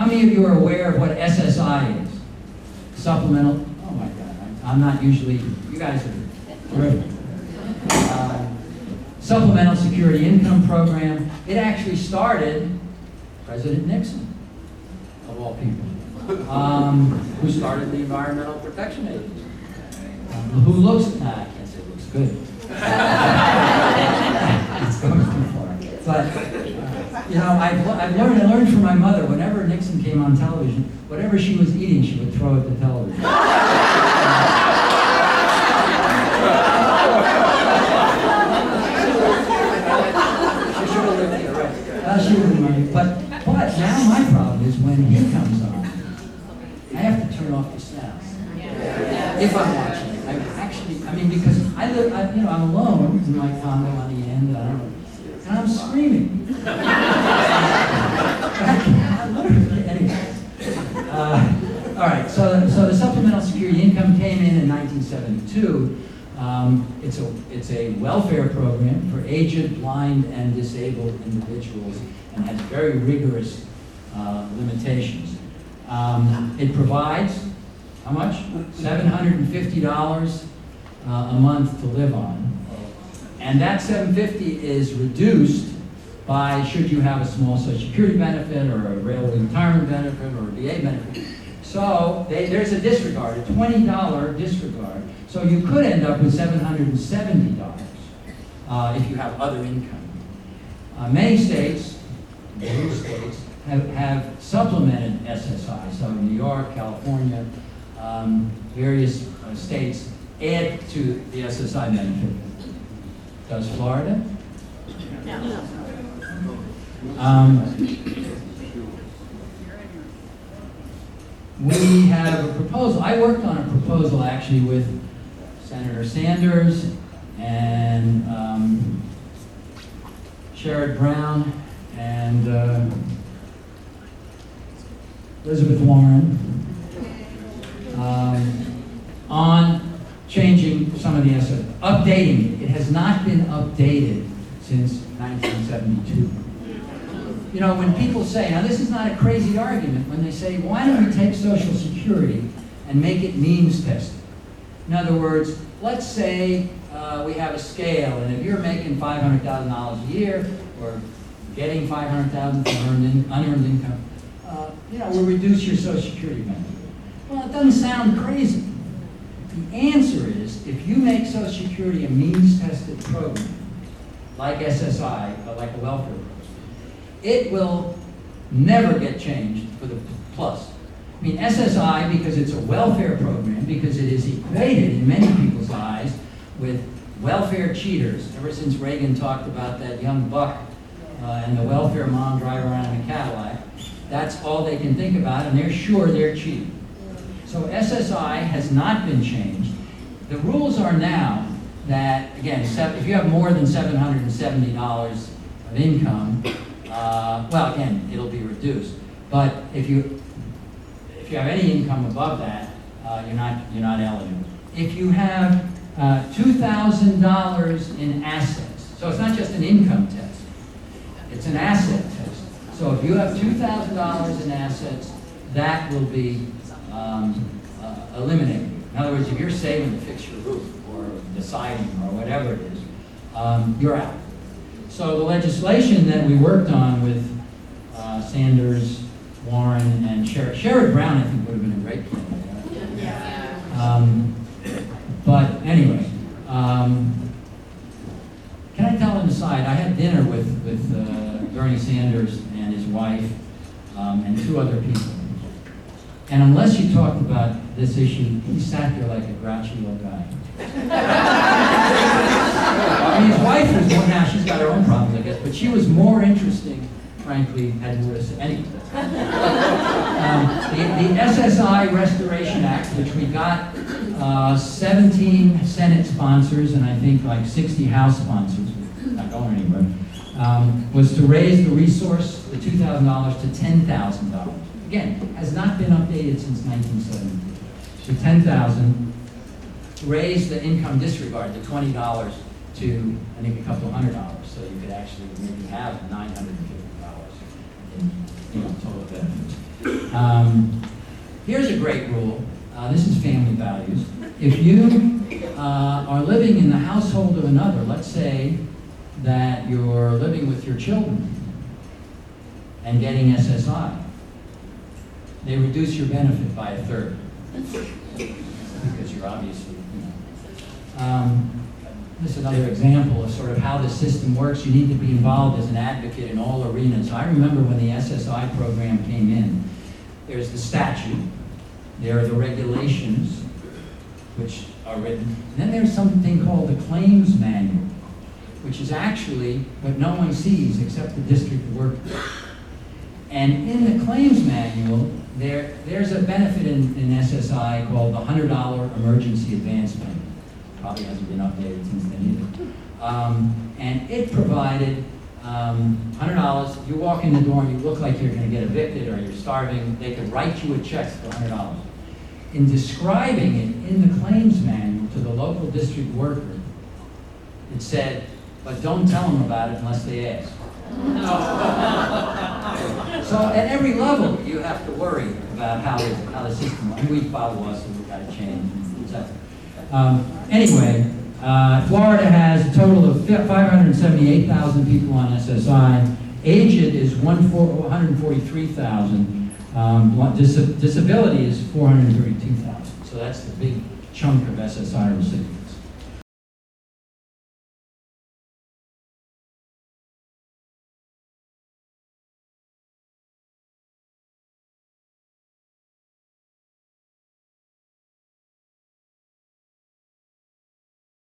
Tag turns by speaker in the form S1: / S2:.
S1: How many of you are aware of what SSI is? Supplemental, oh my God, I'm not usually, you guys are terrific. Supplemental Security Income Program. It actually started President Nixon, of all people, who started the Environmental Protection Agency. Who looks, I can't say looks good. It's going too far. But, you know, I learned from my mother, whenever Nixon came on television, whatever she was eating, she would throw at the television. She wouldn't mind. But now my problem is when he comes on, I have to turn off the sound. If I'm watching it. Because I'm alone in my condo on the end, and I'm screaming. Anyway. All right, so the Supplemental Security Income came in 1972. It's a welfare program for aged, blind, and disabled individuals, and has very rigorous limitations. It provides how much? $750 a month to live on, and that $750 is reduced by should you have a small Social Security benefit or a railway retirement benefit or a VA benefit. So there's a disregard, a $20 disregard. So you could end up with $770 if you have other income. Many states, blue states, have supplemented SSI. So New York, California, various states add to the SSI benefit. Does Florida? No. We have a proposal. I worked on a proposal actually with Senator Sanders and Sherrod Brown and Elizabeth Warren on changing some of the SSI, updating it. It has not been updated since 1972. You know, when people say, now this is not a crazy argument, when they say, why don't we take Social Security and make it means tested? In other words, let's say we have a scale, and if you're making $500,000 a year, or getting $500,000 from unearned income, we'll reduce your Social Security benefit. Well, it doesn't sound crazy. The answer is, if you make Social Security a means-tested program, like SSI, like a welfare program, it will never get changed for the plus. I mean, SSI, because it's a welfare program, because it is equated in many people's eyes with welfare cheaters. Ever since Reagan talked about that young buck and the welfare mom driving around in a Cadillac, that's all they can think about, and they're sure they're cheating. So SSI has not been changed. The rules are now that, again, if you have more than $770 of income, well, again, it'll be reduced. But if you have any income above that, you're not eligible. If you have $2,000 in assets, so it's not just an income test, it's an asset test. So if you have $2,000 in assets, that will be eliminated. In other words, if you're saving to fix your roof or the siding or whatever it is, you're out. So the legislation that we worked on with Sanders, Warren, and Sherrod Brown, I think, would have been a great candidate. Yeah. But anyway, can I tell an aside? I had dinner with Bernie Sanders and his wife and two other people. And unless you talked about this issue, he sat there like a grouchy little guy. I mean, his wife was more, now she's got her own problems, I guess, but she was more interesting, frankly, had more to say. Anyway. The SSI Restoration Act, which we got 17 Senate sponsors and I think like 60 House sponsors, not going anywhere, was to raise the resource, the $2,000 to $10,000. Again, has not been updated since 1970. So $10,000, raise the income disregard to $20 to, I think, a couple $100, so you could actually maybe have $950 in total benefits. Here's a great rule. This is family values. If you are living in the household of another, let's say that you're living with your children and getting SSI, they reduce your benefit by 1/3 because you're obviously, this is another example of sort of how the system works. You need to be involved as an advocate in all arenas. I remember when the SSI program came in, there's the statute, there are the regulations, which are written, and then there's something called the claims manual, which is actually what no one sees except the district worker. And in the claims manual, there's a benefit in SSI called the $100 emergency advance payment. Probably hasn't been updated since then either. And it provided $100. You walk in the door and you look like you're going to get evicted or you're starving, they could write you a check for $100. In describing it in the claims manual to the local district worker, it said, but don't tell them about it unless they ask. So at every level, you have to worry about how the system, and we filed a lawsuit, we've got to change, etc. Anyway, Florida has a total of 578,000 people on SSI. Aged is 143,000. Disability is 432,000. So that's the big chunk of SSI recipients.